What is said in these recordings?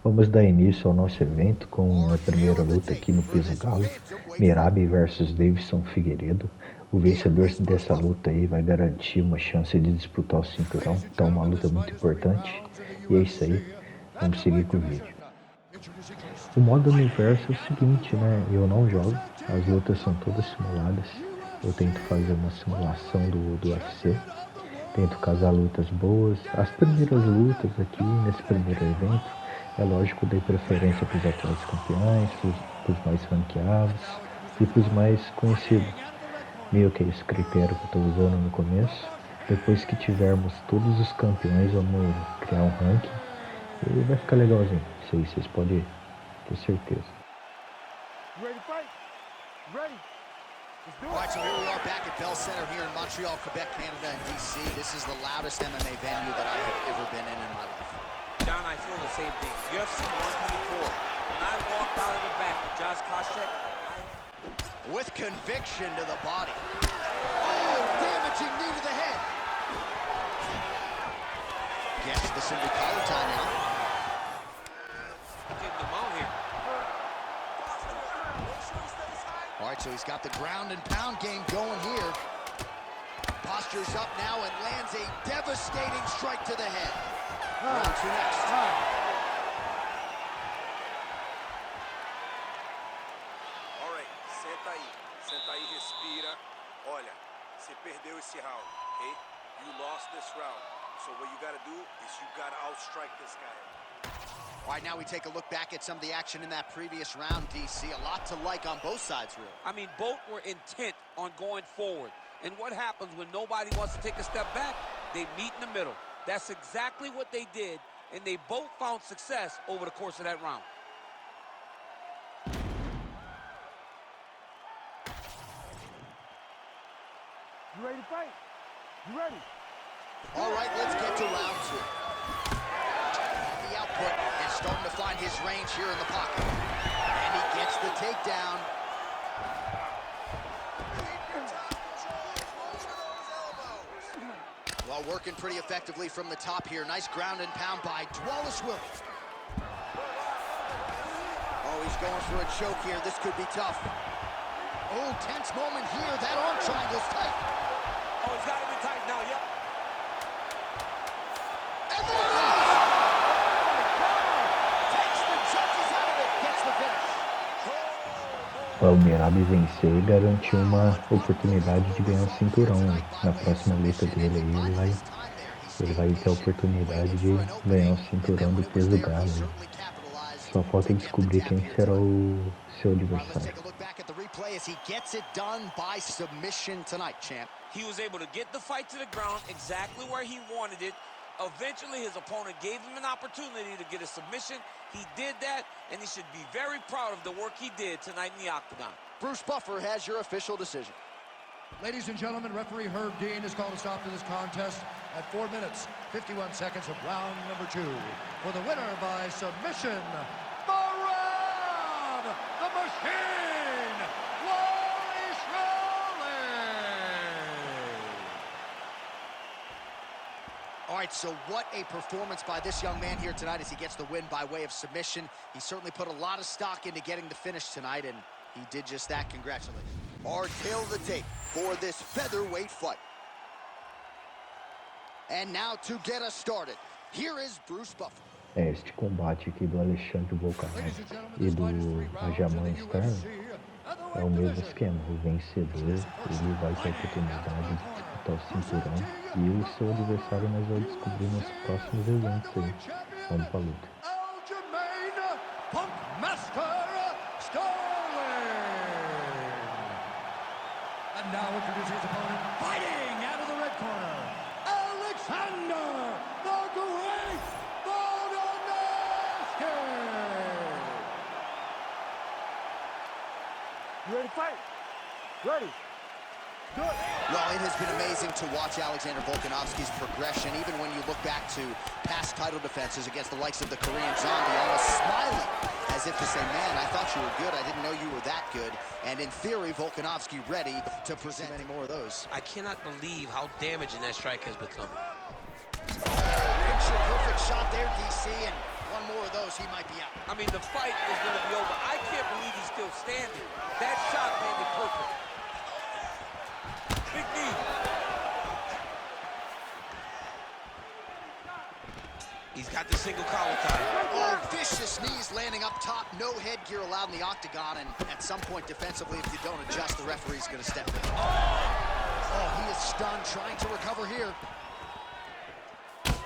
Vamos dar início ao nosso evento com a primeira luta aqui no peso galo, Merab versus Davidson Figueiredo. O vencedor dessa luta aí vai garantir uma chance de disputar o cinturão, então uma luta muito importante. E é isso aí, vamos seguir com o vídeo. O modo universo é o seguinte, né? Eu não jogo, as lutas são todas simuladas. Eu tento fazer uma simulação do UFC. Tento casar lutas boas. As primeiras lutas aqui, nesse primeiro evento, é lógico, dei preferência para os atuais campeões, para os mais ranqueados e para os mais conhecidos. Meio que é esse critério que eu estou usando no começo. Depois que tivermos todos os campeões, vamos criar um ranking e vai ficar legalzinho. Isso aí vocês podem ter certeza. All right, so here we are back at Bell Center here in Montreal, Quebec, Canada, and DC. This is the loudest MMA venue that I have ever been in my life. John, I feel the same thing. UFC 124. When I walked out of the back with Josh Koscheck, with conviction to the body. Oh, damaging knee to the head. Gets the single collar tie now. getting them out here. All right, so he's got the ground and pound game going here. Postures up now and lands a devastating strike to the head. Round two next. All right, senta aí, respira. Olha, você perdeu esse round, okay? You lost this round. So what you gotta do is you gotta outstrike this guy. All right, now we take a look back at some of the action in that previous round, DC. A lot to like on both sides, really. I mean, both were intent on going forward. And what happens when nobody wants to take a step back? They meet in the middle. That's exactly what they did, and they both found success over the course of that round. You ready to fight? You ready? All right, let's get to round two. The output is starting to find his range here in the pocket. And he gets the takedown. Well, working pretty effectively from the top here. Nice ground and pound by Wallace Williams. Oh, he's going for a choke here. This could be tough. Oh, tense moment here. That arm triangle's tight. Oh, it's got to be tight now, yep. And there it is! Takes the judges out of it. Gets the finish. O Merab venceu e garantiu uma oportunidade de ganhar o cinturão. Na próxima luta dele aí, ele vai ter a oportunidade de ganhar o cinturão do peso galo. Só falta descobrir quem será o seu adversário. He was able to get the fight to the ground exactly where he wanted it. Eventually, his opponent gave him an opportunity to get a submission. He did that, and he should be very proud of the work he did tonight in the octagon. Bruce Buffer has your official decision. Ladies and gentlemen, referee Herb Dean has called a stop to this contest at 4 minutes, 51 seconds of round number 2. For the winner by submission, Merab, the Machine, Wally All right, so what a performance by this young man here tonight as he gets the win by way of submission. He certainly put a lot of stock into getting the finish tonight, and he did just that. Congratulations. Our tail of the tape for this featherweight fight. And now to get us started, here is Bruce Buffer. Este combate aqui do Alexandre Volkanov e do Aljamain Sterling é o mesmo esquema. O vencedor ele vai ter a oportunidade de disputar o cinturão e o seu adversário nós vamos descobrir nos próximos eventos aí. Vamos pra luta. And now introducing his opponent, fighting out of the red corner, Alexander the Great Volkanovski! You ready to fight? Ready. Good. Well, it has been amazing to watch Alexander Volkanovski's progression, even when you look back to past title defenses against the likes of the Korean Zombie, almost smiling as if to say, man, I thought you were good. I didn't know you were that good. And in theory, Volkanovski ready to present many more of those. I cannot believe how damaging that strike has become. Picture perfect shot there, DC, and one more of knows he might be out. I mean, the fight is going to be over. I can't believe he's still standing. That shot landed perfect. Big knee. He's got the single collar tie. Oh, vicious knees landing up top. No headgear allowed in the octagon, and at some point defensively, if you don't adjust, the referee's going to step in. Oh, he is stunned, trying to recover here.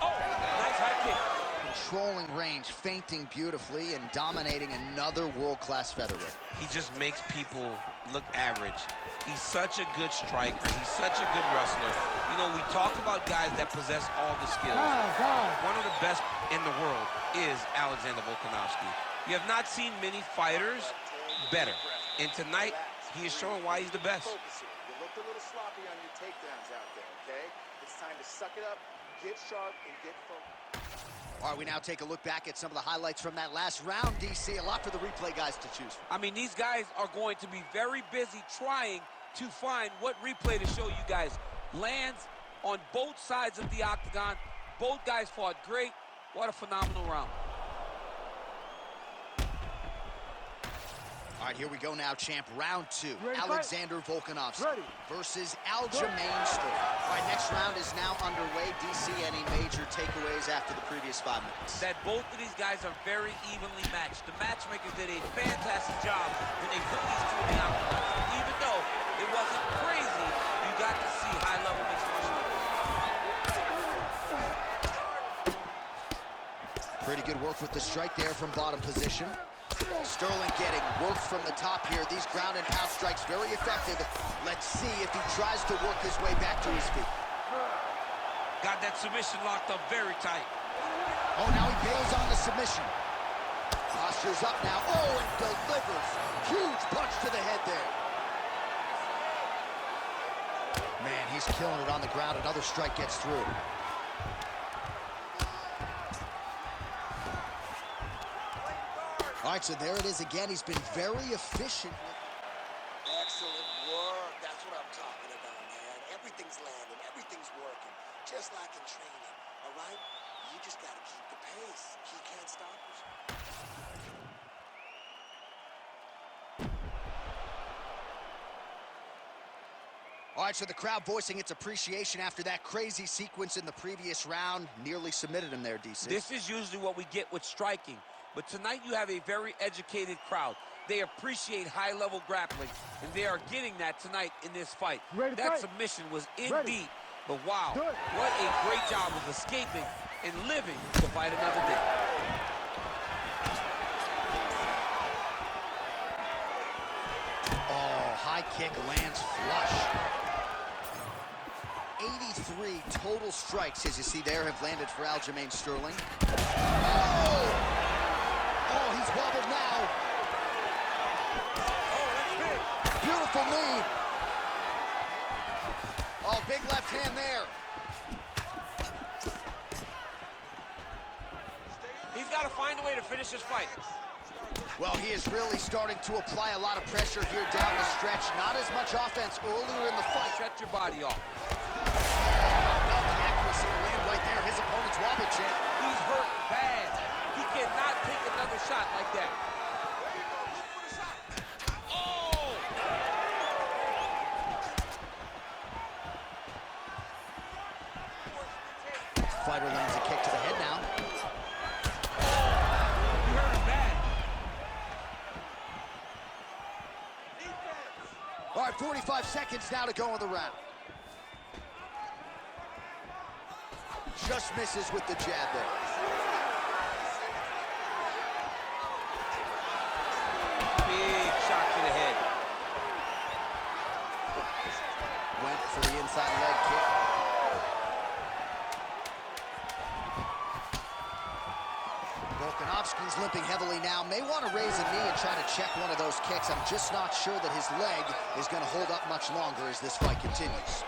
Oh, nice high kick. Controlling range, feinting beautifully, and dominating another world-class featherweight. He just makes people look average. He's such a good striker. He's such a good wrestler. You know, we talk about guys that possess all the skills. One of the best in the world is Alexander Volkanovski. You have not seen many fighters better. And tonight, he is showing why he's the best. You looked a little sloppy on your takedowns out there, okay? It's time to suck it up, get sharp, and get focused. All right, we now take a look back at some of the highlights from that last round, DC. A lot for the replay guys to choose from. I mean, these guys are going to be very busy trying to find what replay to show you guys. Lands on both sides of the octagon. Both guys fought great. What a phenomenal round. All right, here we go now, champ. Round two. Ready, Alexander Volkanovski Ready. versus Aljamain Sterling. All right, next round is now underway. DC, any major takeaways after the previous 5 minutes? That both of these guys are very evenly matched. The matchmakers did a fantastic job when they put these two in the octagon. Even though it wasn't crazy, you got to see high-level mixed martial arts. Pretty good work with the strike there from bottom position. Sterling getting work from the top here. These ground and pound strikes very effective. Let's see if he tries to work his way back to his feet. Got that submission locked up very tight. Oh, now he bails on the submission. Posture's up now. Oh, and delivers. Huge punch to the head there. Man, he's killing it on the ground. Another strike gets through. All right, so there it is again. He's been very efficient. Excellent work. That's what I'm talking about, man. Everything's landing. Everything's working. Just like in training, all right? You just got to keep the pace. He can't stop us. All right, so the crowd voicing its appreciation after that crazy sequence in the previous round. Nearly submitted him there, DC. This is usually what we get with striking. But tonight you have a very educated crowd. They appreciate high-level grappling, and they are getting that tonight in this fight. That submission was indeed, but wow, what a great job of escaping and living to fight another day. Oh, high kick lands flush. 83 total strikes, as you see there, have landed for Aljamain Sterling. Oh! Oh, he's wobbled now. Oh, that's big. Beautiful knee. Oh, big left hand there. He's got to find a way to finish this fight. Well, he is really starting to apply a lot of pressure here down the stretch. Not as much offense earlier in the fight. Shut your body off. The accuracy to land right there. His opponent's wobbled, champ. He's hurt bad. He cannot take another shot like that. Oh! Fighter lands a kick to the head now. He hurt him bad. All right, 45 seconds now to go in the round. Just misses with the jab there. Big shot to the head. Went for the inside leg kick. Volkanovski's limping heavily now. May want to raise a knee and try to check one of those kicks. I'm just not sure that his leg is going to hold up much longer as this fight continues.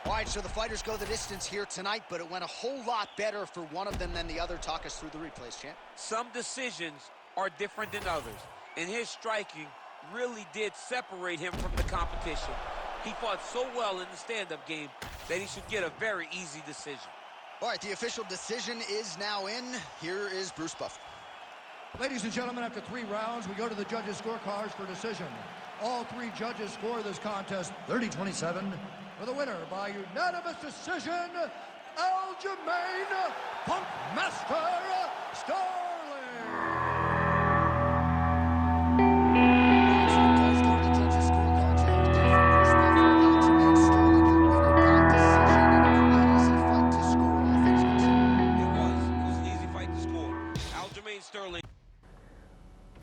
All right, so the fighters go the distance here tonight, but it went a whole lot better for one of them than the other. Talk us through the replays, champ. Some decisions are different than others, and his striking really did separate him from the competition. He fought so well in the stand-up game that he should get a very easy decision. All right, the official decision is now in. Here is Bruce Buffer. Ladies and gentlemen, after 3 rounds, we go to the judges' scorecards for decision. All 3 judges score this contest 30-27 for the winner by unanimous decision, Aljamain Funkmaster Sterling. So it does go to the judges' scorecards. You heard it there from Bruce Buffer. Aljamain Sterling, your winner by decision in a pretty easy fight to score, all things considered. It was an easy fight to score. Aljamain Sterling.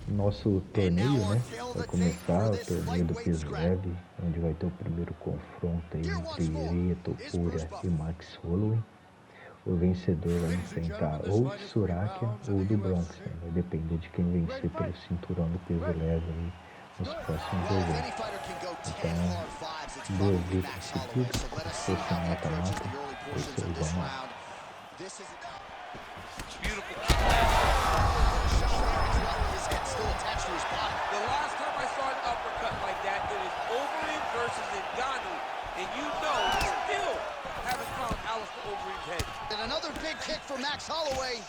Nosso torneio, né? Vai começar o torneio do peso leve, onde vai ter o primeiro confronto aí entre Iria Topuria e Max Holloway. O vencedor vai enfrentar ou Surakia ou do Bronx, né? Vai depender de quem vencer pelo cinturão do peso leve aí nos próximos eventos. Então, 2 lutas seguidas, se fosse um mata-mata, esse aí vamos lá. The last time I saw an uppercut like that, it was Overeem versus Ngannou, and you know we still haven't found Alistair Overeem's head. And another big kick for Max Holloway.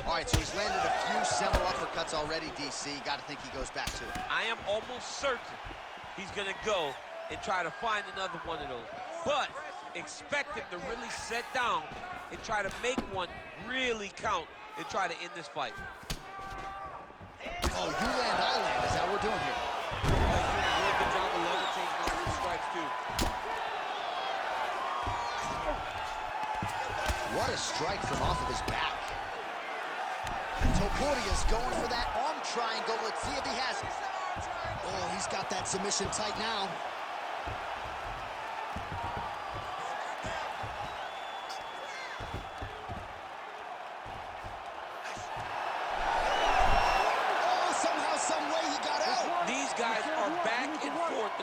All right, so he's landed a few several uppercuts already, DC. Got to think he goes back to it. I am almost certain he's going to go and try to find another one of those. But expect him to really sit down and try to make one really count and try to end this fight. Oh, you land, I land. Is that what we're doing here? He's doing a real good job of levitating off these strikes, too. What a strike from off of his back. Topuria's going for that arm triangle. Let's see if he has it. Oh, he's got that submission tight now.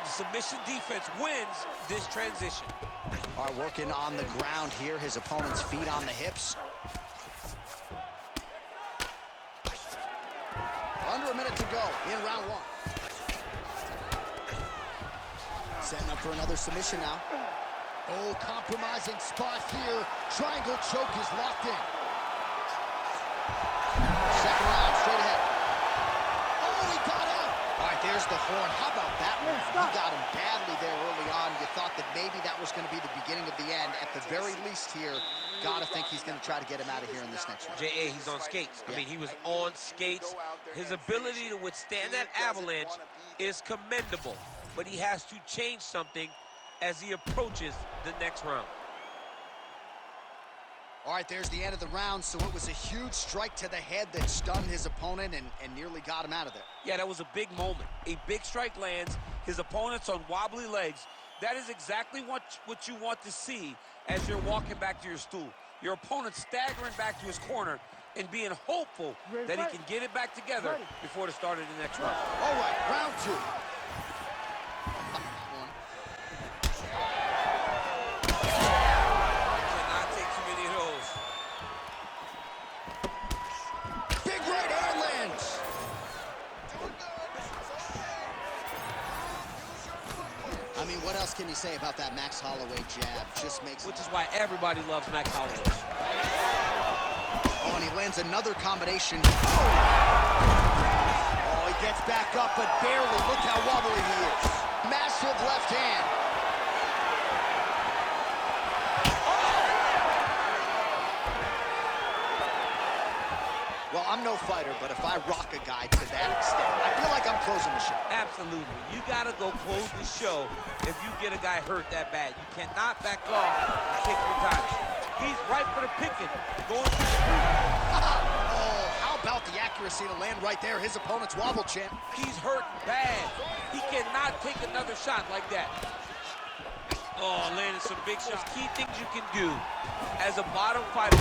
Submission defense wins this transition. All right, working on the ground here. His opponent's feet on the hips. Under a minute to go in round 1. Setting up for another submission now. Oh, compromising spot here. Triangle choke is locked in. Second round, straight ahead. Oh, he got out. All right, there's the horn. How about that one? You got him badly there early on. You thought that maybe that was going to be the beginning of the end. At the very least here, got to think he's going to try to get him out of here in this next round. J.A., he's on skates. I mean, he was on skates. His ability to withstand that avalanche is commendable, but he has to change something as he approaches the next round. All right, there's the end of the round, so it was a huge strike to the head that stunned his opponent and nearly got him out of there. Yeah, that was a big moment. A big strike lands, his opponent's on wobbly legs. That is exactly what you want to see as you're walking back to your stool. Your opponent staggering back to his corner and being hopeful that he can get it back together before the start of the next round. All right, round 2. I mean, what else can you say about that Max Holloway jab? Just makes Which is why everybody loves Max Holloway. Oh, and he lands another combination. Oh, he gets back up, but barely. Look how wobbly he is. Massive left hand. Well, I'm no fighter, but if I rock a guy to that extent, I feel like I'm closing the show. Absolutely. You got to go close the show if you get a guy hurt that bad. You cannot back off and kick your time. He's right for the picking. Going to the Oh, how about the accuracy to land right there? His opponent's wobble champ. He's hurt bad. He cannot take another shot like that. Oh, landing some big shots. Key things you can do as a bottom fighter.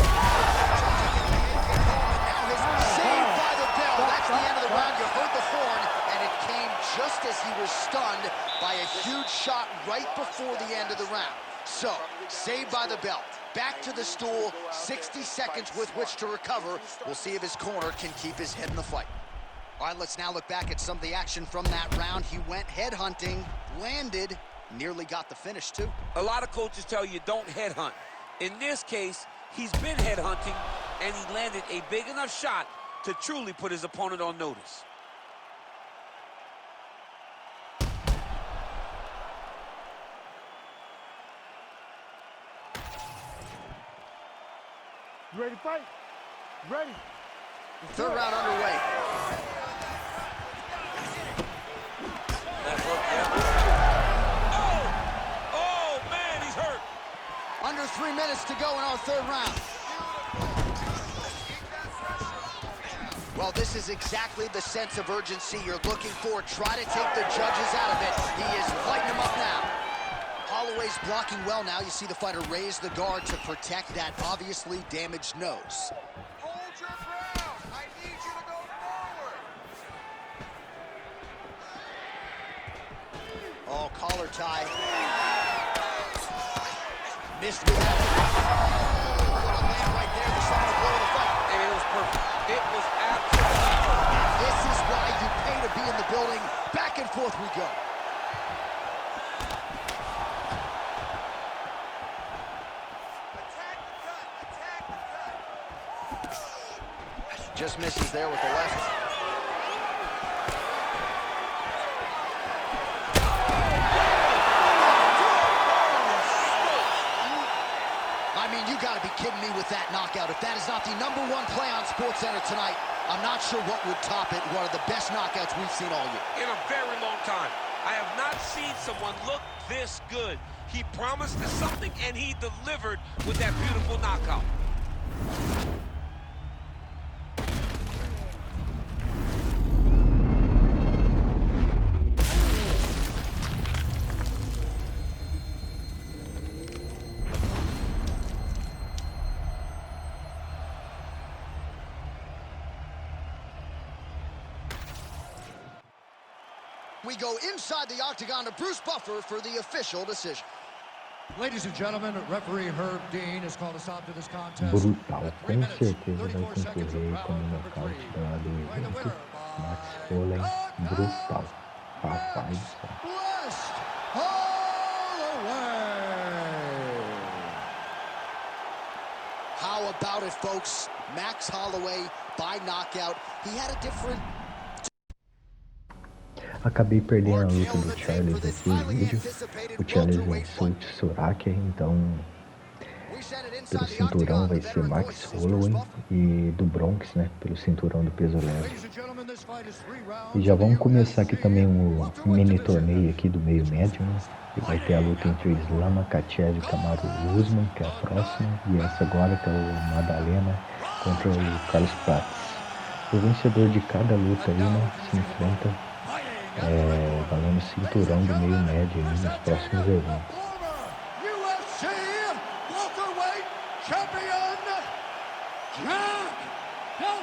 Saved by the bell. That's the end of the round. You heard the horn, and it came just as he was stunned by a huge shot right before the end of the round. So, saved by the bell. Back to the stool, 60 seconds with which to recover. We'll see if his corner can keep his head in the fight. All right, let's now look back at some of the action from that round. He went head hunting, landed, Nearly got the finish, too. A lot of coaches tell you don't headhunt. In this case, he's been headhunting, and he landed a big enough shot to truly put his opponent on notice. You ready to fight? Ready. Third round underway. Oh, man, he's hurt. Under 3 minutes to go in our third round. Well, this is exactly the sense of urgency you're looking for. Try to take the judges out of it. He is lighting them up now. Holloway's blocking well now. You see the fighter raise the guard to protect that obviously damaged nose. Hold your ground. I need you to go forward. Oh, collar tie. Missed with that. Oh, what a man right there. The second blow of the fight. And it was perfect. It was absolutely perfect. And this is why you pay to be in the building. Back and forth we go. Just misses there with the left. I mean, you gotta be kidding me with that knockout. If that is not the #1 play on SportsCenter tonight, I'm not sure what would top it. One of the best knockouts we've seen all year. In a very long time. I have not seen someone look this good. He promised us something, and he delivered with that beautiful knockout. We go inside the octagon to Bruce Buffer for the official decision. Ladies and gentlemen, referee Herb Dean has called a stop to this contest. Brutal, At 3 com minutes, certeza vai 34 seconds of concorrer round como number nocaute 3. ganhado o By the evento. winner Max by Holloway, knockout, brutal. Rapaz, West Holloway. How about it, folks? Max Holloway by knockout. He had a different... acabei perdendo a luta do Charles aqui no vídeo. O Charles venceu o Tsuraki, então pelo cinturão vai ser Max Holloway, e do Bronx, né, pelo cinturão do peso leve. E já vamos começar aqui também um mini torneio aqui do meio médio, né? E vai ter a luta entre o Islam Makhachev e o Kamaru Usman, que é a próxima, e essa agora que é o Madalena contra o Carlos Prates. O vencedor de cada luta aí, né, se enfrenta valendo cinturão do meio médio aí nos próximos eventos. UFC welterweight champion Jack Della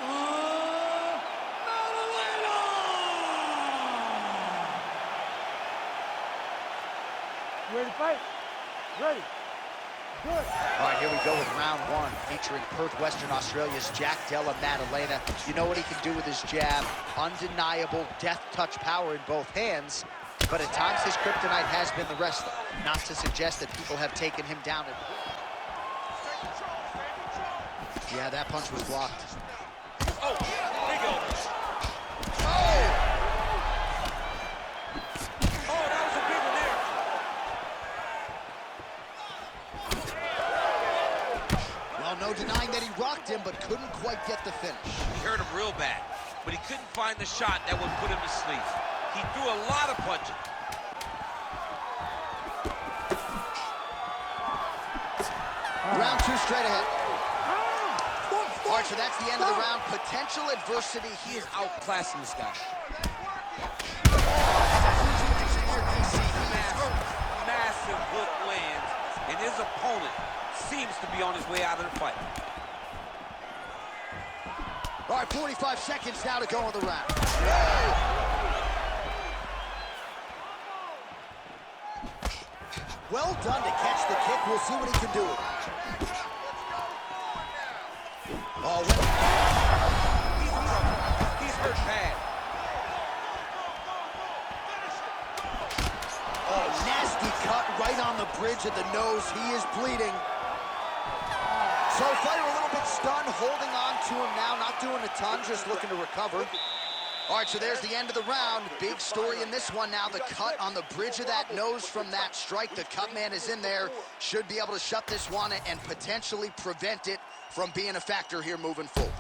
Maddalena. You ready to fight? Ready. Good. All right, here we go with round 1, featuring Perth, Western Australia's Jack Della Maddalena. You know what he can do with his jab. Undeniable death touch power in both hands. But at times his kryptonite has been the wrestling. Not to suggest that people have taken him down. Yeah, that punch was blocked. Oh, there you go. Oh! Oh, that was a big one there. Well, no denying that he rocked him, but couldn't quite get the finish. He hurt him real bad, but he couldn't find the shot that would put him to sleep. He threw a lot of punches. Round 2 straight ahead. All right, so that's the end of the round. Potential adversity. He is outclassing this guy. Massive hook lands, and his opponent seems to be on his way out of the fight. All right, 45 seconds now to go in the round. Well done to catch the kick. We'll see what he can do. Oh, He's hurt bad. oh, nasty to the nose. He is bleeding. So fighter a little bit stunned, holding on to him now, not doing a ton, just looking to recover. All right, so there's the end of the round. Big story in this one now. The cut on the bridge of that nose from that strike. The cut man is in there. Should be able to shut this one and potentially prevent it from being a factor here moving forward.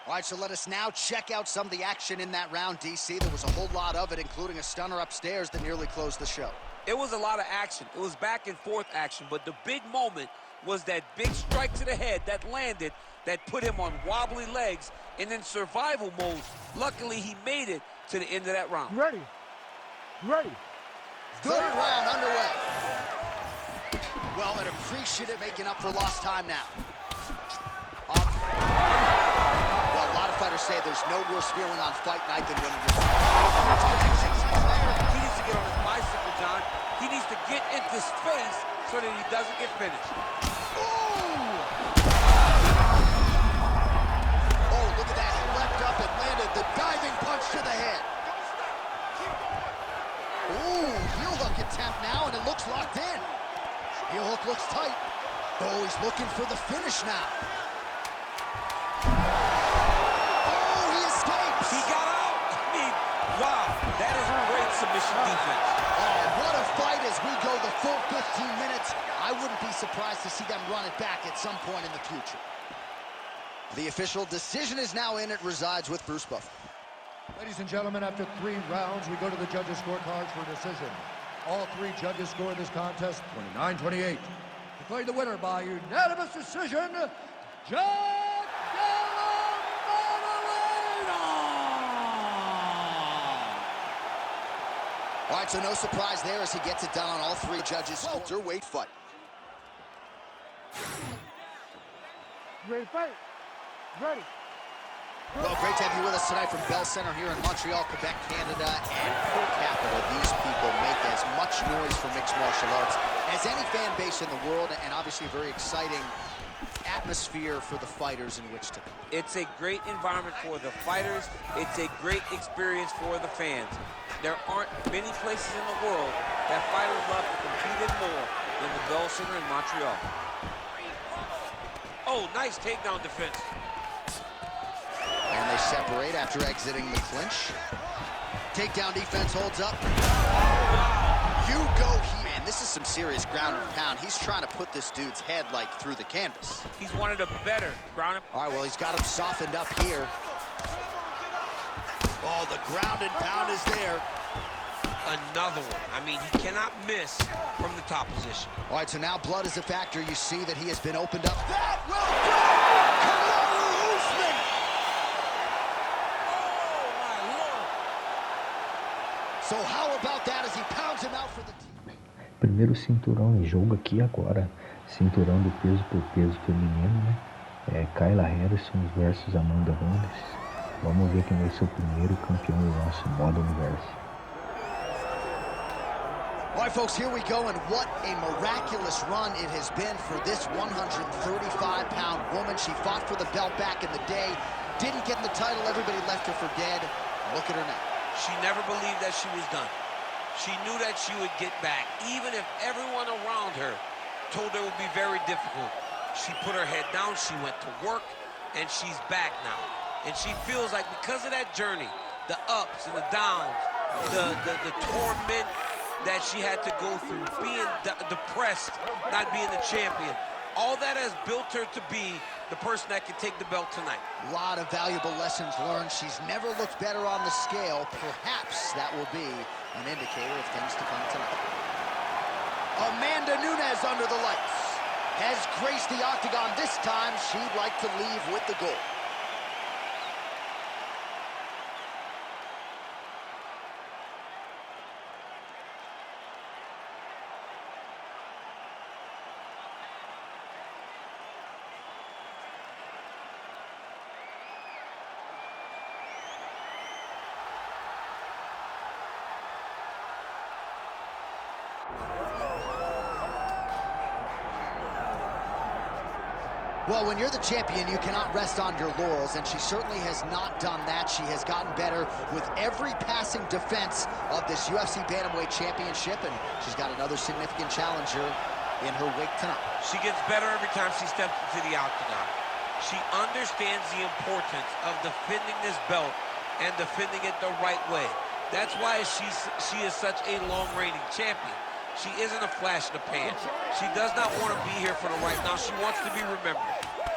All right, so let us now check out some of the action in that round, DC. There was a whole lot of it, including a stunner upstairs that nearly closed the show. It was a lot of action. It was back and forth action, but the big moment was that big strike to the head that landed, that put him on wobbly legs, and in survival mode, luckily he made it to the end of that round. Ready. Ready. Third round underway. Well, an appreciative making up for lost time now. Well, a lot of fighters say there's no worse feeling on fight night than when you're... He needs to get on his bicycle, John. He needs to get into space so that he doesn't get finished. Oh, look at that. He leapt up and landed the diving punch to the head. Ooh, heel hook attempt now, and it looks locked in. Heel hook looks tight. Oh, he's looking for the finish now. Oh, he escapes. He got out. I mean, wow, that is great submission defense. Oh, what a fight as we go the full 15 minutes. I wouldn't be surprised to see them run it back at some point in the future. The official decision is now in. It resides with Bruce Buffer. Ladies and gentlemen, after 3 rounds, we go to the judges' scorecards for a decision. All 3 judges score this contest 29-28. Declaring the winner by unanimous decision, John Della. All right, so no surprise there as he gets it done on all 3 judges' welterweight fight. Ready to fight. Ready. Well, great to have you with us tonight from Bell Center here in Montreal, Quebec, Canada, and per capita, these people make as much noise for mixed martial arts as any fan base in the world, and obviously a very exciting atmosphere for the fighters in which to compete. It's a great environment for the fighters. It's a great experience for the fans. There aren't many places in the world that fighters love to compete in more than the Bell Center in Montreal. Oh, nice takedown defense. And they separate after exiting the clinch. Takedown defense holds up. You go here. Man, this is some serious ground and pound. He's trying to put this dude's head like through the canvas. He's one of the better ground and... All right, well, he's got him softened up here. Oh, the ground and pound is there. Another one. I mean, he cannot miss from the top position. All right, so now blood is a factor. You see that he has been opened up. That will do! Kamaru Usman! Oh, my Lord. So how about that as he pounds him out for the team? Primeiro cinturão em jogo aqui agora. Cinturão do peso por peso feminino, né? Kayla Harrison versus Amanda Nunes. Vamos ver quem vai ser o primeiro campeão do nosso modo universo. All right, folks, here we go, and what a miraculous run it has been for this 135-pound woman. She fought for the belt back in the day, didn't get the title, everybody left her for dead. Look at her now. She never believed that she was done. She knew that she would get back, even if everyone around her told her it would be very difficult. She put her head down, she went to work, and she's back now. And she feels like because of that journey, the ups and the downs, the torment that she had to go through, being depressed, not being the champion, all that has built her to be the person that can take the belt tonight. A lot of valuable lessons learned. She's never looked better on the scale. Perhaps that will be an indicator of things to come tonight. Amanda Nunes under the lights has graced the octagon. This time she'd like to leave with the gold. Well, when you're the champion, you cannot rest on your laurels, and she certainly has not done that. She has gotten better with every passing defense of this UFC Bantamweight Championship, and she's got another significant challenger in her wake tonight. She gets better every time she steps into the octagon. She understands the importance of defending this belt and defending it the right way. That's why she is such a long-reigning champion. She isn't a flash in the pan. She does not want to be here for the right now. She wants to be remembered.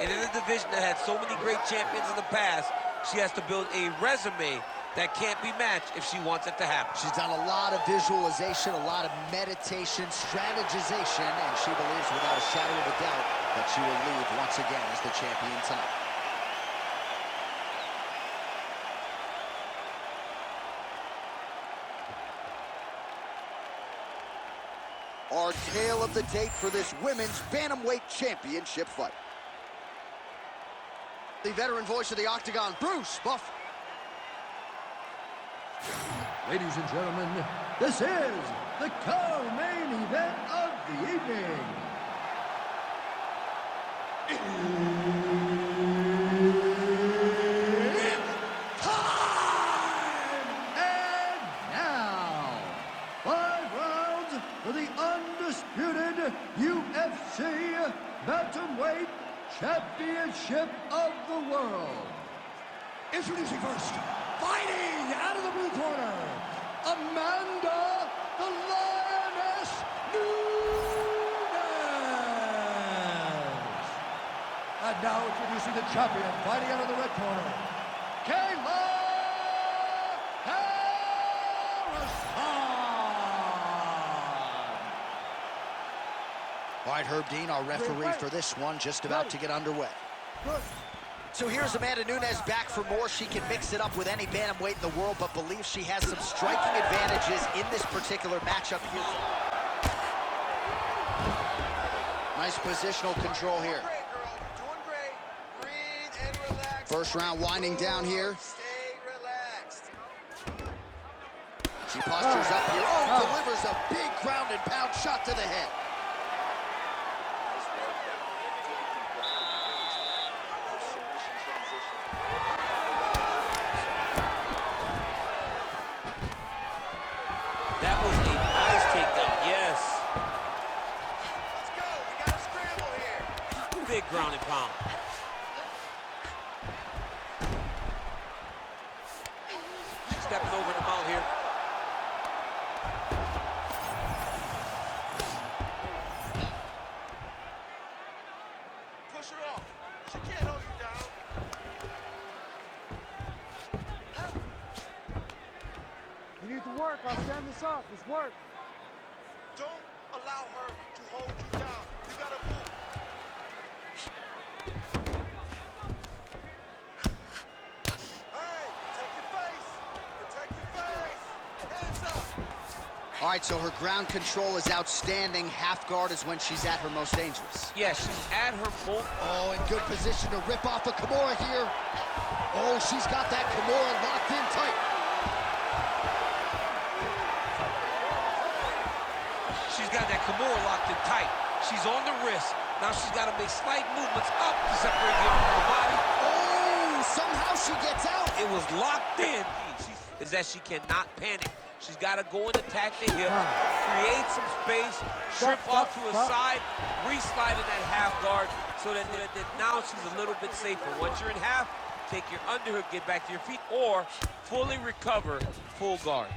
And in a division that had so many great champions in the past, she has to build a resume that can't be matched if she wants it to happen. She's done a lot of visualization, a lot of meditation, strategization, and she believes without a shadow of a doubt that she will leave once again as the champion tonight. Our tale of the tape for this women's Bantamweight Championship fight. The veteran voice of the Octagon, Bruce Buffer. Ladies and gentlemen, this is the co-main event of the evening. It's time! And now, 5 rounds for the undisputed UFC Bantamweight Championship of the world. Introducing first, fighting out of the blue corner, Amanda the Lioness Nunes. And now introducing the champion, fighting out of the red corner, Kayla Harrison. All right, Herb Dean, our referee for this one, just about to get underway. Good. So here's Amanda Nunes back for more. She can mix it up with any bantamweight in the world, but believes she has some striking advantages in this particular matchup here. Nice positional control here. Great, girl. You're doing great. Breathe and relax. First round winding down here. Stay relaxed. She postures up here. Oh, delivers a big ground and pound shot to the head. That was a nice takedown, yes. Let's go. We got a scramble here. Big ground and pound. Stepping over the mount here. Push her off. She can't hold you down. You need to work. I'll stand this up. It's work. Don't allow her to hold you down. You gotta move. Hey, protect your face. Protect your face. Hands up. All right, so her ground control is outstanding. Half guard is when she's at her most dangerous. Yeah, she's at her full. Oh, in good position to rip off a Kimura here. Oh, she's got that Kimura locked in tight. She's got that Kimura locked in tight. She's on the wrist. Now she's got to make slight movements up to separate the arm from the body. Oh, somehow she gets out. It was locked in. Is that she cannot panic. She's got to go and attack the hip, create some space, strip off to a side, re-slide in that half guard so that now she's a little bit safer. Once you're in half, take your underhook, get back to your feet, or fully recover, full guard.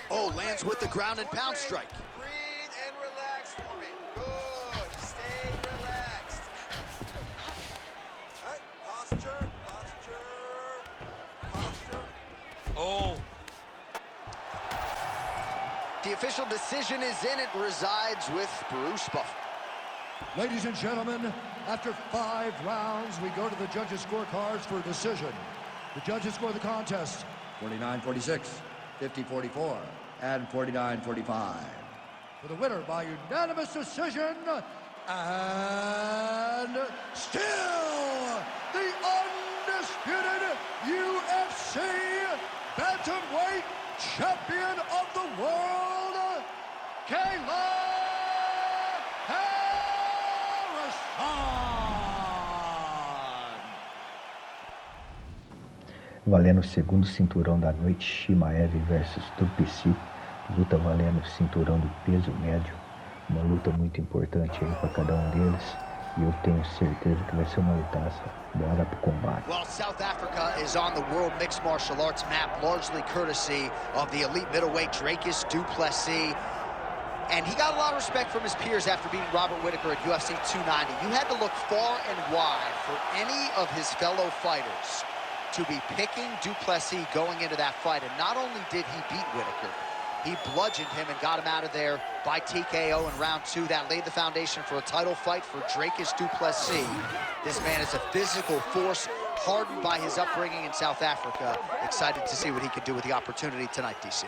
Oh, lands with the ground and pound strike. Breathe and relax for me. Good. Stay relaxed. All right. Posture. Oh. The official decision is in. It resides with Bruce Buffer. Ladies and gentlemen, after 5 rounds, we go to the judges' scorecards for a decision. The judges score the contest 49-46, 50-44, and 49-45. For the winner by unanimous decision, and still the undisputed UFC Bantamweight Champion of the World, Kayla Harrison. Valendo o segundo cinturão da noite, Chimaev versus Duplessis, luta valendo o cinturão do peso médio, uma luta muito importante aí para cada um deles, e eu tenho certeza que vai ser uma lutaça. Bora pro combate. Well, South Africa is on the World Mixed Martial Arts map, largely courtesy of the elite middleweight Dracus du Plessis. And he got a lot of respect from his peers after beating Robert Whittaker at UFC 290. You had to look far and wide for any of his fellow fighters to be picking du Plessis going into that fight. And not only did he beat Whittaker, he bludgeoned him and got him out of there by TKO in round 2. That laid the foundation for a title fight for Dracus du Plessis. This man is a physical force, hardened by his upbringing in South Africa. Excited to see what he can do with the opportunity tonight, DC.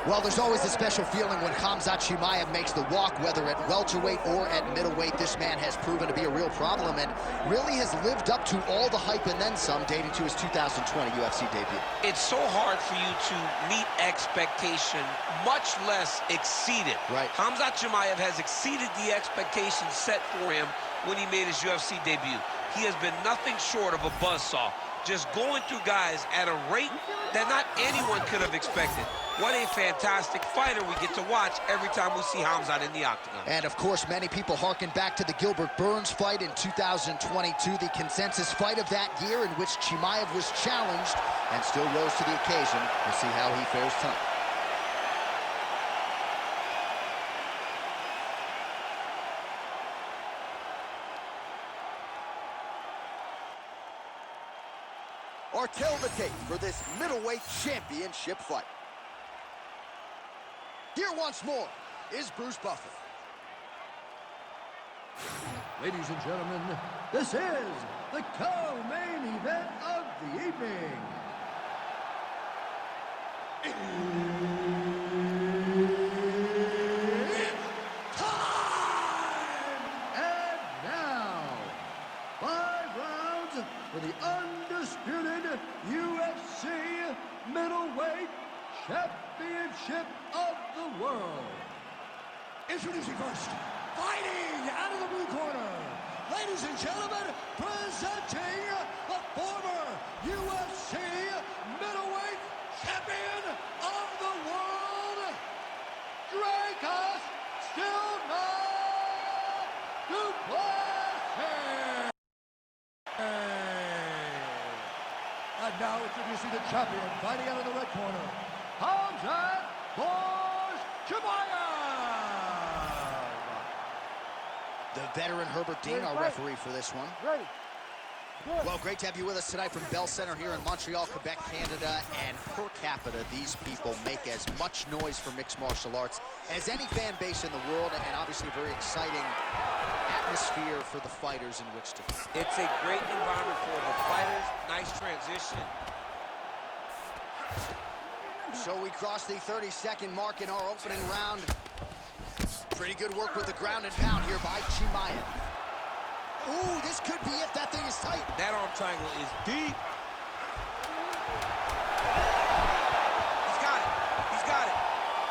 Well, there's always a special feeling when Khamzat Chimaev makes the walk, whether at welterweight or at middleweight. This man has proven to be a real problem and really has lived up to all the hype and then some, dating to his 2020 UFC debut. It's so hard for you to meet expectation, much less exceed it. Right. Khamzat Chimaev has exceeded the expectations set for him when he made his UFC debut. He has been nothing short of a buzzsaw, just going through guys at a rate that not anyone could have expected. What a fantastic fighter we get to watch every time we see Khamzat in the octagon. And of course, many people harken back to the Gilbert Burns fight in 2022, the consensus fight of that year in which Chimaev was challenged and still rose to the occasion. We'll see how he fares tonight. Or tell the tape for this middleweight championship fight. Here once more is Bruce Buffer. Ladies and gentlemen, this is the co-main event of the evening. It's time! And now, 5 rounds for the undisputed UFC middleweight championship of the world. Introducing first, fighting out of the blue corner, ladies and gentlemen, presenting the former UFC middleweight champion of the world, Dracus du Plessis. And now introducing the champion, fighting out of the red corner, Khamzat Chimaev. The veteran Herbert Dean, our referee for this one. Ready. Good. Well, great to have you with us tonight from Bell Center here in Montreal, Quebec, Canada. And per capita, these people make as much noise for mixed martial arts as any fan base in the world, and obviously a very exciting atmosphere for the fighters in which to fight. It's a great environment for the fighters. Nice transition. So we cross the 30-second mark in our opening round. Pretty good work with the ground and pound here by Chimaev. Ooh, this could be it. That thing is tight. That arm triangle is deep. He's got it. He's got it.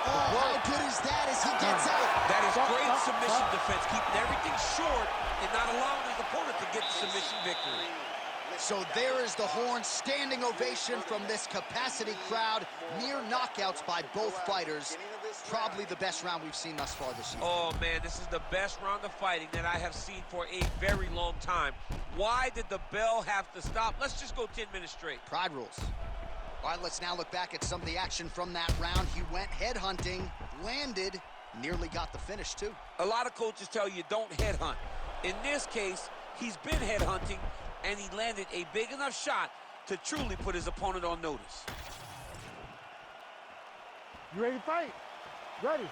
Oh, how good is that as he gets out? That is great submission defense, keeping everything short and not allowing his opponent to get the submission victory. So there is the horn, standing ovation from this capacity crowd. Near knockouts by both fighters. Probably the best round we've seen thus far this year. Oh, man, this is the best round of fighting that I have seen for a very long time. Why did the bell have to stop? Let's just go 10 minutes straight. Pride rules. All right, let's now look back at some of the action from that round. He went headhunting, landed, nearly got the finish, too. A lot of coaches tell you don't headhunt. In this case, he's been headhunting, and he landed a big enough shot to truly put his opponent on notice. You ready to fight? Ready.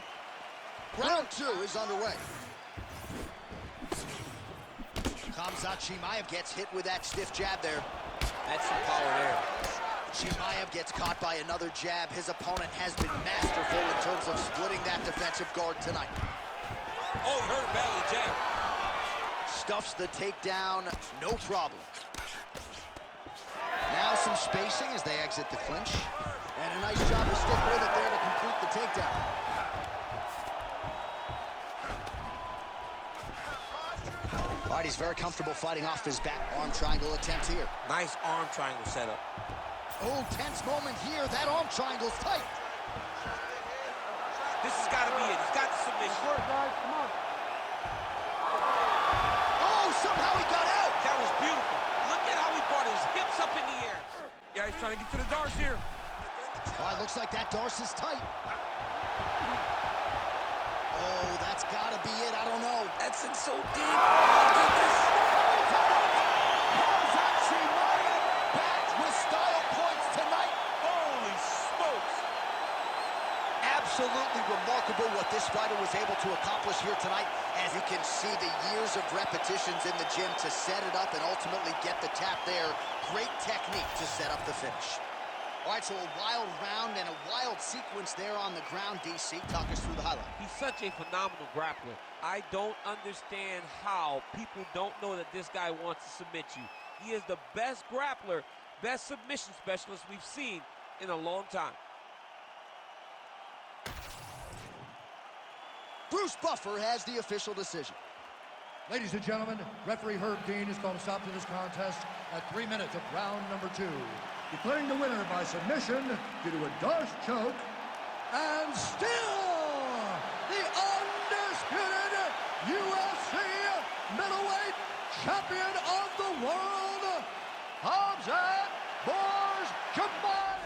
Round 2 is underway. Khamzat Chimaev gets hit with that stiff jab there. That's some power there. Chimaev gets caught by another jab. His opponent has been masterful in terms of splitting that defensive guard tonight. Oh, he hurt badly, jab. Stuffs the takedown, no problem. Now some spacing as they exit the clinch. And a nice job to stick with it there to complete the takedown. All right, he's very comfortable fighting off his back. Arm triangle attempt here. Nice arm triangle setup. Oh, tense moment here. That arm triangle's tight. This has got to be it. He's got the submission. Work, guys. Come on. Oh, somehow he got out. That was beautiful. Look at how he brought his hips up in the air. Yeah, he's trying to get to the darts here. Oh, it looks like that Darce is tight. Oh, that's got to be it. I don't know. That's in so deep. Oh, goodness. Back with style points tonight. Holy smokes. Absolutely remarkable what this fighter was able to accomplish here tonight. As you can see, the years of repetitions in the gym to set it up and ultimately get the tap there. Great technique to set up the finish. All right, so a wild round and a wild sequence there on the ground. DC, talk us through the highlight. He's such a phenomenal grappler. I don't understand how people don't know that this guy wants to submit you. He is the best grappler, best submission specialist we've seen in a long time. Bruce Buffer has the official decision. Ladies and gentlemen, referee Herb Dean has called a stop to this contest at 3 minutes of round number 2, declaring the winner by submission due to a Darce choke, and still the undisputed UFC middleweight champion of the world, Hamzat Borshchimay.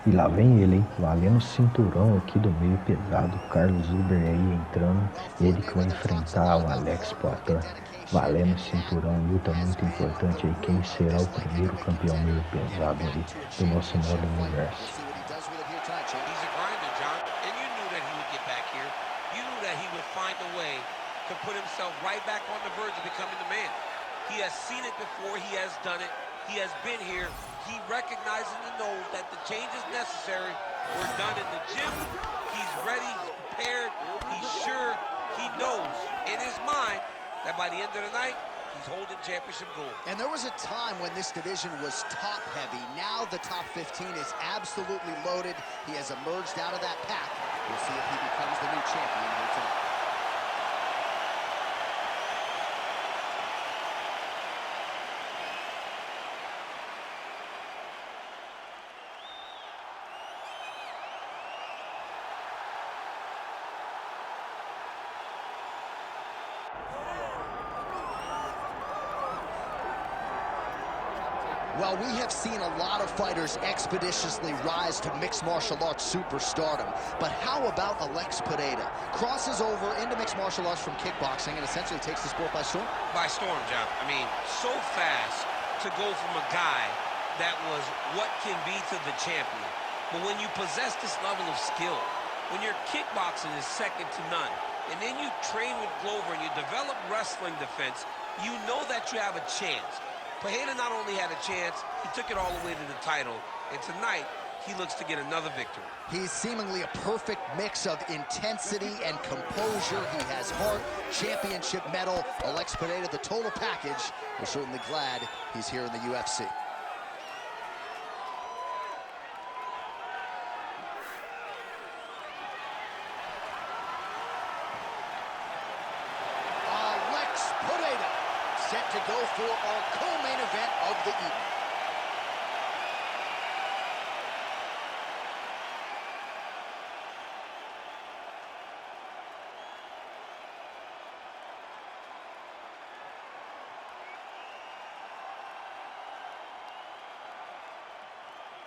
E lá vem ele, hein? Valendo o cinturão aqui do meio pesado. Carlos Uber aí entrando. Ele que vai enfrentar o Alex Poatan. Valendo o cinturão, luta muito importante aí. Quem será o primeiro campeão meio pesado aí do nosso modo universo. He's a grinder, John, and you knew that he would get back here. You knew that he would find a way to put himself right back on the verge of becoming the man. He has seen it before. He has done it. He has been here. He recognizes and knows that the changes necessary were done in the gym. He's ready, he's prepared, he's sure, he knows in his mind that by the end of the night, he's holding championship gold. And there was a time when this division was top heavy. Now the top 15 is absolutely loaded. He has emerged out of that pack. We'll see if he becomes the new champion here tonight. Well, we have seen a lot of fighters expeditiously rise to mixed martial arts superstardom. But how about Alex Pereira? Crosses over into mixed martial arts from kickboxing and essentially takes the sport by storm? By storm, John. I mean, so fast to go from a guy that was what can be to the champion. But when you possess this level of skill, when your kickboxing is second to none, and then you train with Glover and you develop wrestling defense, you know that you have a chance. Pereira not only had a chance, he took it all the way to the title. And tonight, he looks to get another victory. He's seemingly a perfect mix of intensity and composure. He has heart, championship medal. Alex Pereira, the total package. We're certainly glad he's here in the UFC. Alex Pereira, set to go for our co-main event of the evening.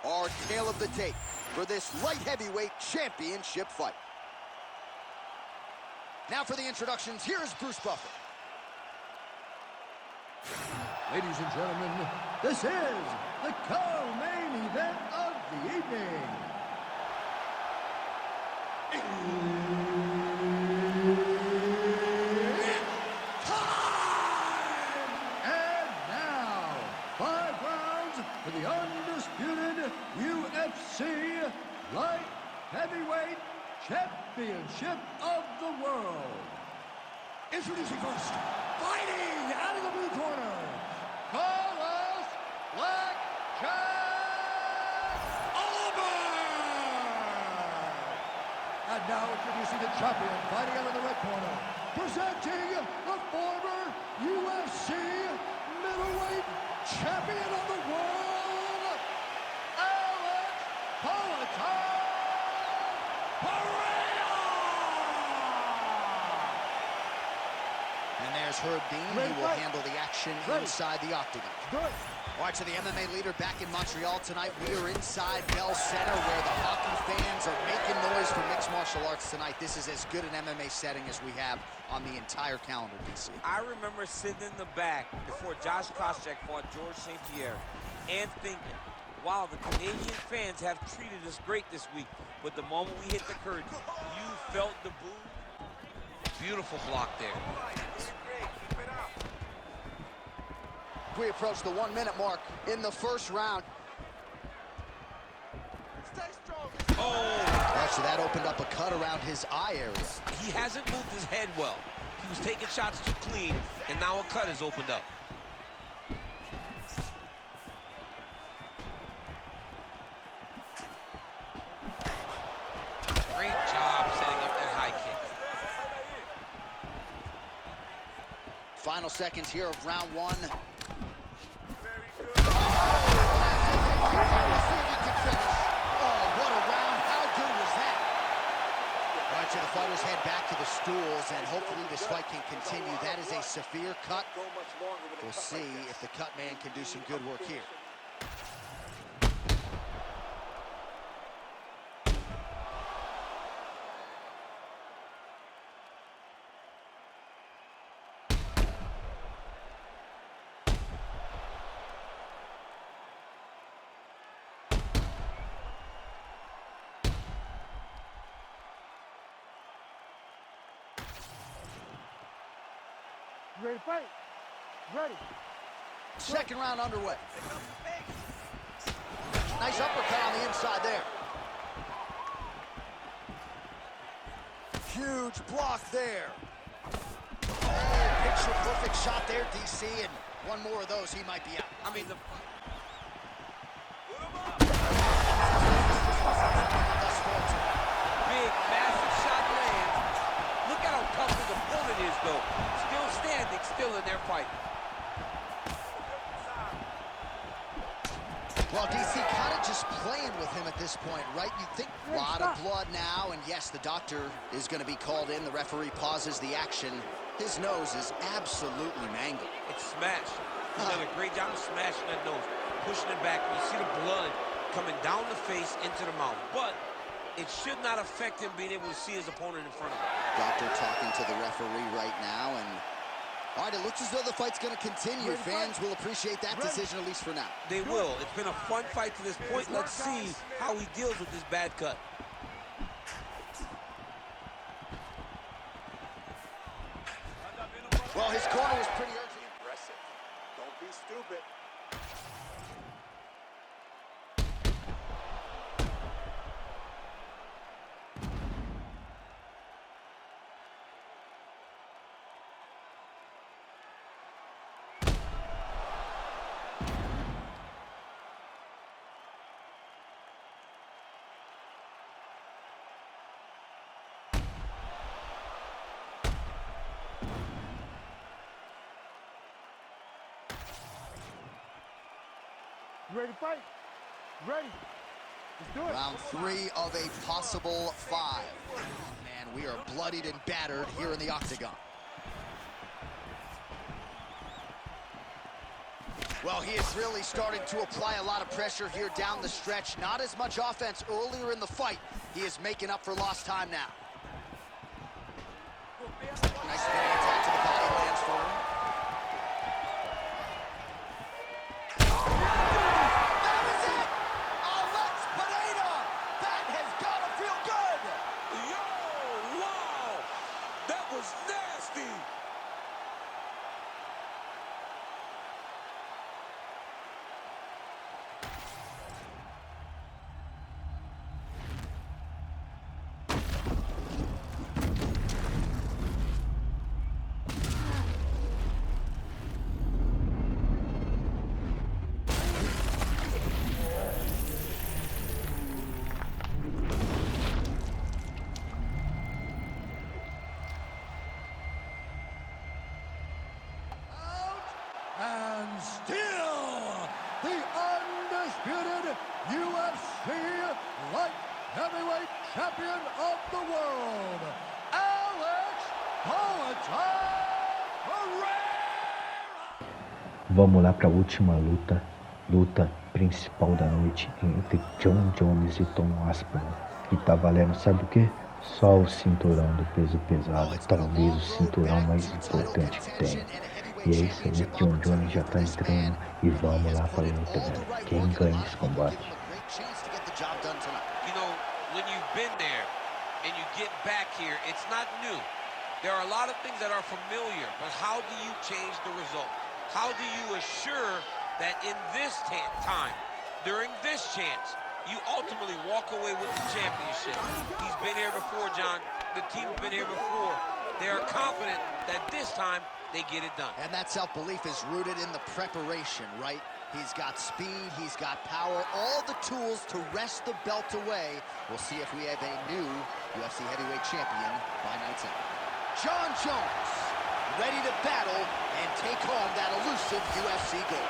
Our tale of the tape for this light heavyweight championship fight. Now for the introductions, here's Bruce Buffer. Ladies and gentlemen, this is the co-main event of the evening. Time! And now, 5 rounds. of the world. Introducing first, fighting out of the blue corner, Carlos Black Jack Oliver! And now introducing the champion, fighting out of the red corner, presenting the former UFC middleweight champion of the world, Alex Palatine. And there's Herb Dean. He will handle the action inside the octagon. All right, so the MMA leader back in Montreal tonight. We are inside Bell Center where the hockey fans are making noise for mixed martial arts tonight. This is as good an MMA setting as we have on the entire calendar, DC. I remember sitting in the back before Josh Koscheck fought George St. Pierre and thinking, wow, the Canadian fans have treated us great this week. But the moment we hit the curtain, you felt the boo. Beautiful block there. We approach the 1 minute mark in the first round. Stay strong. Oh, so that opened up a cut around his eye area. He hasn't moved his head well. He was taking shots too clean, and now a cut has opened up. Great job setting up that high kick. Final seconds here of round one. So the fighters head back to the stools, and hopefully this fight can continue. That is a severe cut. We'll see if the cut man can do some good work here. Ready to fight? Ready. Second round underway. Nice uppercut on the inside there. Huge block there. Oh, picture perfect shot there, DC, and one more of those, he might be out. I mean, the... Big, massive shot lands. Look at how tough his opponent is, though. Still standing, still in their fight. Well, DC kind of just playing with him at this point, right? You think a lot of blood now, and yes, the doctor is going to be called in. The referee pauses the action. His nose is absolutely mangled. It's smashed. He's done a great job of smashing that nose, pushing it back. You see the blood coming down the face into the mouth. But it should not affect him being able to see his opponent in front of him. Doctor talking to the referee right now, and all right, it looks as though the fight's going to continue. Fans will appreciate that decision, at least for now. They will. It's been a fun fight to this point. Let's see how he deals with this bad cut. Well, his corner was pretty urgent. Aggressive. Don't be stupid. Ready to fight? Ready. Let's do it. Round 3 of a possible 5. Man, we are bloodied and battered here in the octagon. Well, he is really starting to apply a lot of pressure here down the stretch. Not as much offense earlier in the fight. He is making up for lost time now. Nice spinning attack to the body lands for him. champion of the world, Alex Pereira! Vamos lá para a última luta principal da noite entre John Jones e Tom Aspinall, que tá valendo, sabe o que? Só o cinturão do peso pesado, talvez o cinturão mais importante que tem. E é isso aí, John Jones já tá entrando e vamos lá para a luta, velho. Quem ganha esse combate? You know, when you've been there and you get back here, it's not new. There are a lot of things that are familiar, but how do you change the result? How do you assure that in this time, during this chance, you ultimately walk away with the championship? He's been here before, John. The team's been here before. They are confident that this time they get it done. And that self-belief is rooted in the preparation, right? He's got speed, he's got power, all the tools to wrest the belt away. We'll see if we have a new UFC heavyweight champion by night's end. John Jones, ready to battle and take home that elusive UFC gold.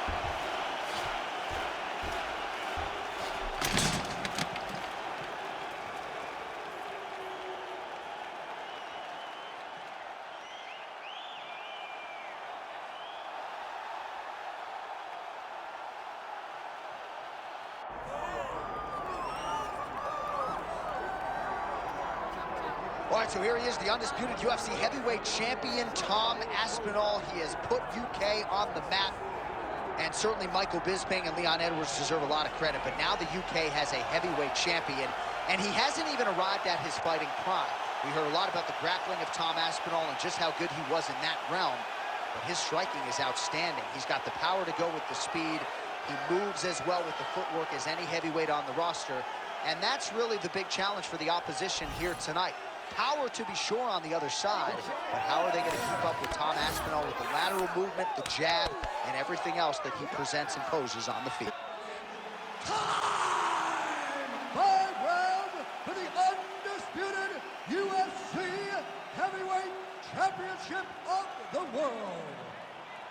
All right, so here he is, the undisputed UFC heavyweight champion, Tom Aspinall. He has put UK on the map, and certainly Michael Bisping and Leon Edwards deserve a lot of credit, but now the UK has a heavyweight champion, and he hasn't even arrived at his fighting prime. We heard a lot about the grappling of Tom Aspinall and just how good he was in that realm, but his striking is outstanding. He's got the power to go with the speed. He moves as well with the footwork as any heavyweight on the roster, and that's really the big challenge for the opposition here tonight. Power to be sure on the other side, but how are they going to keep up with Tom Aspinall with the lateral movement, the jab, and everything else that he presents and poses on the field? Five round for the undisputed UFC heavyweight championship of the world.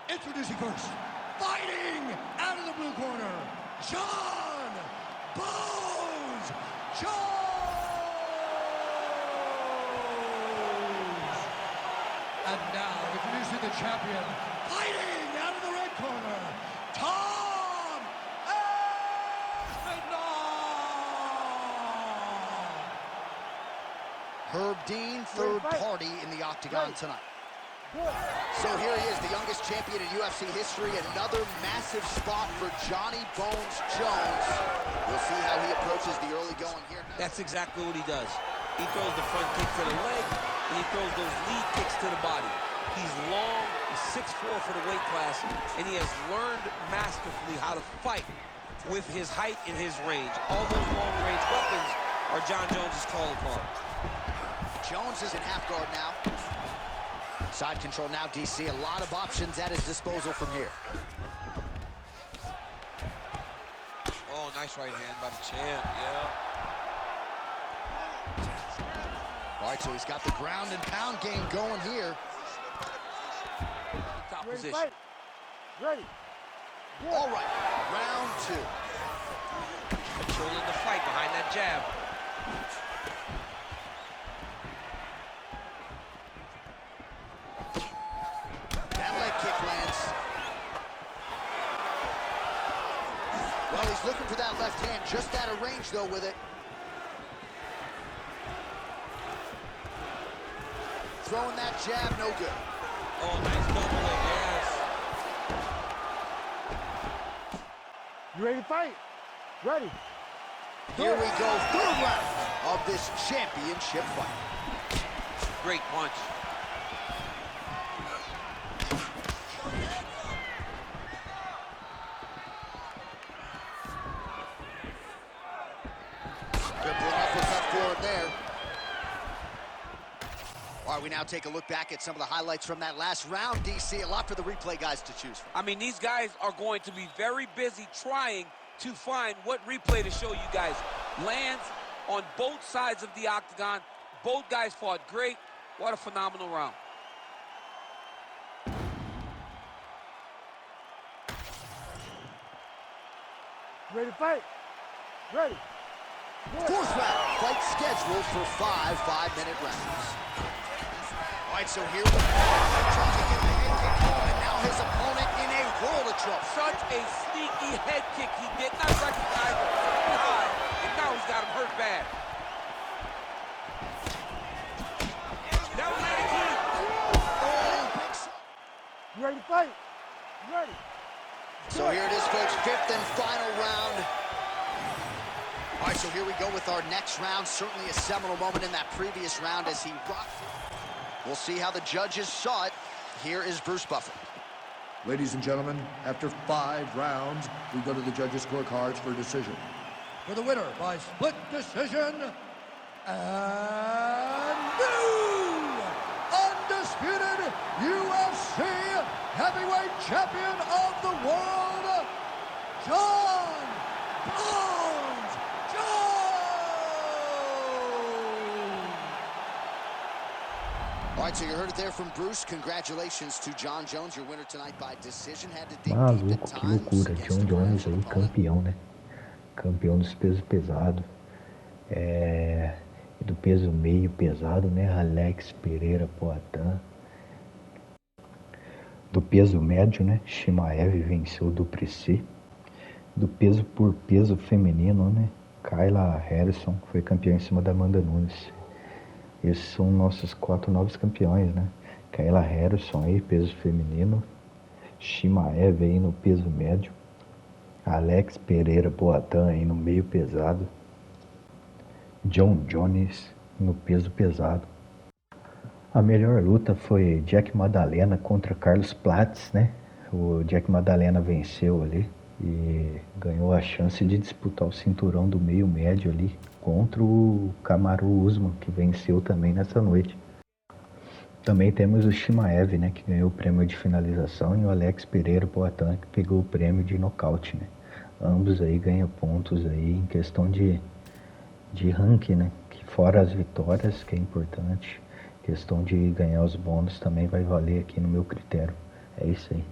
Introducing first, fighting out of the blue corner, John Bones Jones. And now, introducing the champion, fighting out of the red corner, Tom Aspinall! Herb Dean, third party in the octagon tonight. So here he is, the youngest champion in UFC history, another massive spot for Johnny Bones Jones. We'll see how he approaches the early going here. That's exactly what he does. He throws the front kick to the leg, and he throws those lead kicks to the body. He's long, he's 6'4" for the weight class, and he has learned masterfully how to fight with his height and his range. All those long-range weapons are John Jones' calling card. Jones is in half guard now. Side control now, DC. A lot of options at his disposal from here. Oh, nice right hand by the champ, yeah. All right, so he's got the ground and pound game going here. Top Ready, position. fight. Ready. All right, round two. Controlling the fight behind that jab. That leg kick lands. Well, he's looking for that left hand, just out of range, though, with it. Throwing that jab, no good. Oh, nice double leg, yes. You ready to fight? Ready. Here we go, third round of this championship fight. Great punch. Crippling uppercut for him there. All right, we now take a look back at some of the highlights from that last round, DC. A lot for the replay guys to choose from. I mean, these guys are going to be very busy trying to find what replay to show you guys. Lands on both sides of the octagon. Both guys fought great. What a phenomenal round. Ready to fight? Ready. Fourth round, fight scheduled for 5 5-minute rounds. All right, so here we go. Trying to get the head kick home, and now his opponent in a world of trouble. Such a sneaky head kick. He did not recognize it from behind, and now he's got him hurt bad. That was the key. You ready to fight? You ready? So here it is, folks, fifth and final round. All right, so here we go with our next round. Certainly a seminal moment in that previous round as he rocked. We'll see how the judges saw it. Here is Bruce Buffer. Ladies and gentlemen, after 5 rounds, we go to the judges' scorecards for a decision. For the winner by split decision, and new undisputed UFC heavyweight champion of the world, John Bones Jones! All right, so you heard it there from Bruce. Congratulations to John Jones, your winner tonight by decision. Had to dig deep Maluco, at que times loucura. against John the Jones grasp of aí, the opponent. campeão, né? Campeão dos pesos pesados. E do peso meio pesado, né? Alex Pereira Poatan. Do peso médio, né? Shimaev venceu o Duplessis. Do peso por peso feminino, né? Kayla Harrison foi campeã em cima da Amanda Nunes. Esses são nossos 4 novos campeões, né? Kayla Harrison aí, peso feminino. Shimaev aí no peso médio. Alex Pereira Poatan aí no meio pesado. John Jones no peso pesado. A melhor luta foi Jack Madalena contra Carlos Platz, né? O Jack Madalena venceu ali e ganhou a chance de disputar o cinturão do meio médio ali contra o Kamaru Usman, que venceu também nessa noite. Também temos o Shimaev, né, que ganhou o prêmio de finalização, e o Alex Pereira Poatan, que pegou o prêmio de nocaute, né? Ambos aí ganham pontos aí em questão de ranking, né? Que fora as vitórias, que é importante, questão de ganhar os bônus também vai valer aqui no meu critério. É isso aí.